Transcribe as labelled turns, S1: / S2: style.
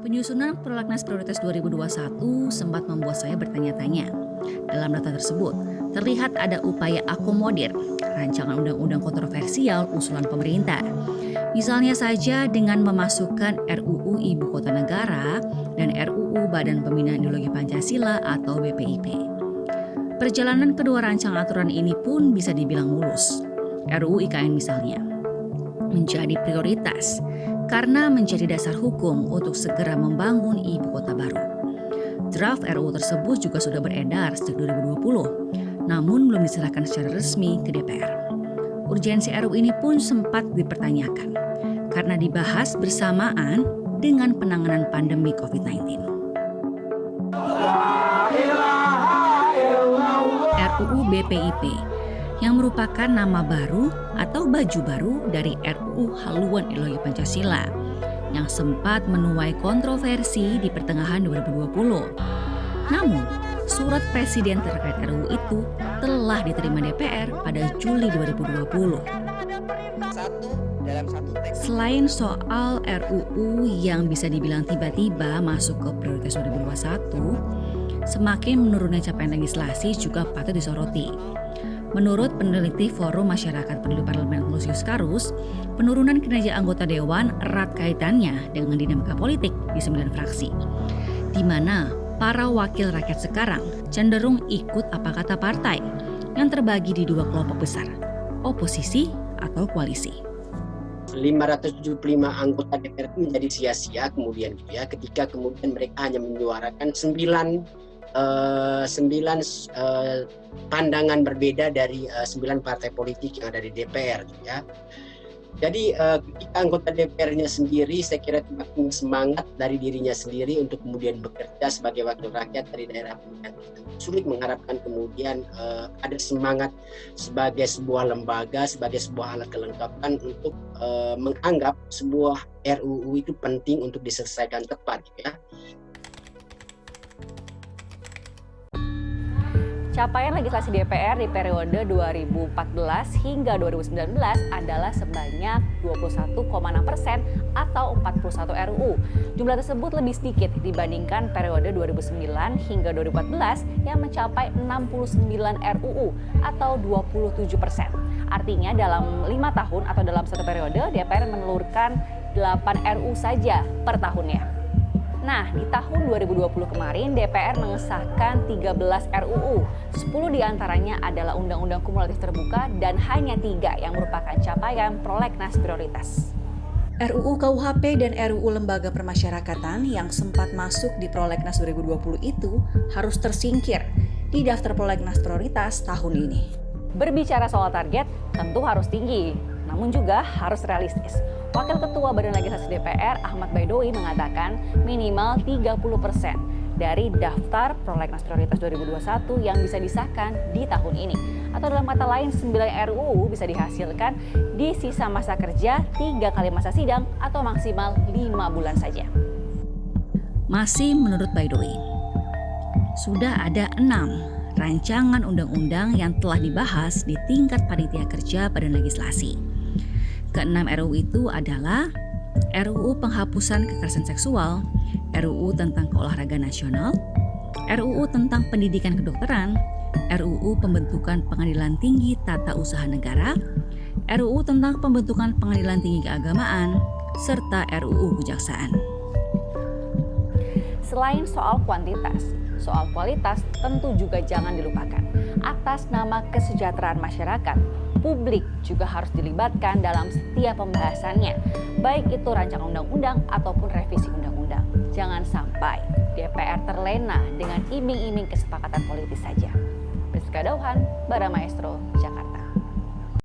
S1: Penyusunan Prolegnas Prioritas 2021 sempat membuat saya bertanya-tanya. Dalam data tersebut, terlihat ada upaya akomodir rancangan undang-undang kontroversial usulan pemerintah. Misalnya saja dengan memasukkan RUU Ibu Kota Negara dan RUU Badan Pembinaan Ideologi Pancasila atau BPIP. Perjalanan kedua rancangan aturan ini pun bisa dibilang mulus. RUU IKN misalnya menjadi prioritas karena menjadi dasar hukum untuk segera membangun ibu kota baru. Draft RUU tersebut juga sudah beredar sejak 2020, namun belum diserahkan secara resmi ke DPR. Urgensi RUU ini pun sempat dipertanyakan karena dibahas bersamaan dengan penanganan pandemi COVID-19. RUU BPIP yang merupakan nama baru atau baju baru dari RUU Haluan Ideologi Pancasila yang sempat menuai kontroversi di pertengahan 2020. Namun, surat presiden terkait RUU itu telah diterima DPR pada Juli 2020. Selain soal RUU yang bisa dibilang tiba-tiba masuk ke prioritas 2021, semakin menurunnya capaian legislasi juga patut disoroti. Menurut peneliti Forum Masyarakat Peduli Parlemen Lusius Karus, penurunan kinerja anggota Dewan erat kaitannya dengan dinamika politik di 9 fraksi, di mana para wakil rakyat sekarang cenderung ikut apa kata partai yang terbagi di dua kelompok besar, oposisi atau koalisi.
S2: 575 anggota DPR itu menjadi sia-sia kemudian gitu ya, ketika kemudian mereka hanya menyuarakan 9 pandangan berbeda dari 9 partai politik yang ada di DPR gitu ya. Jadi ketika anggota DPR-nya sendiri saya kira makin semangat dari dirinya sendiri untuk kemudian bekerja sebagai wakil rakyat dari daerah pemilihan. Sulit mengharapkan kemudian ada semangat sebagai sebuah lembaga, sebagai sebuah alat kelengkapan untuk menganggap sebuah RUU itu penting untuk diselesaikan tepat gitu ya.
S3: Capaian legislasi DPR di periode 2014 hingga 2019 adalah sebanyak 21,6% atau 41 RUU. Jumlah tersebut lebih sedikit dibandingkan periode 2009 hingga 2014 yang mencapai 69 RUU atau 27%. Artinya dalam 5 tahun atau dalam satu periode DPR menelurkan 8 RUU saja per tahunnya. Nah, di tahun 2020 kemarin DPR mengesahkan 13 RUU. 10 diantaranya adalah undang-undang kumulatif terbuka dan hanya 3 yang merupakan capaian prolegnas prioritas.
S1: RUU KUHP dan RUU Lembaga Permasyarakatan yang sempat masuk di prolegnas 2020 itu harus tersingkir di daftar prolegnas prioritas tahun ini.
S3: Berbicara soal target, tentu harus tinggi, namun juga harus realistis. Wakil Ketua Badan Legislasi DPR Ahmad Baidowi mengatakan minimal 30% dari daftar prolegnas prioritas 2021 yang bisa disahkan di tahun ini. Atau dalam kata lain 9 RUU bisa dihasilkan di sisa masa kerja 3 kali masa sidang atau maksimal 5 bulan saja.
S1: Masih menurut Baidowi, sudah ada 6 rancangan undang-undang yang telah dibahas di tingkat panitia kerja Badan Legislasi. Keenam RUU itu adalah RUU Penghapusan Kekerasan Seksual, RUU tentang Keolahragaan Nasional, RUU tentang Pendidikan Kedokteran, RUU Pembentukan Pengadilan Tinggi Tata Usaha Negara, RUU tentang Pembentukan Pengadilan Tinggi Keagamaan, serta RUU Kejaksaan.
S3: Selain soal kuantitas, soal kualitas tentu juga jangan dilupakan. Atas nama kesejahteraan masyarakat, publik juga harus dilibatkan dalam setiap pembahasannya, baik itu rancangan undang-undang ataupun revisi undang-undang. Jangan sampai DPR terlena dengan iming-iming kesepakatan politis saja. Priska Dauhan, Bara Maestro, Jakarta.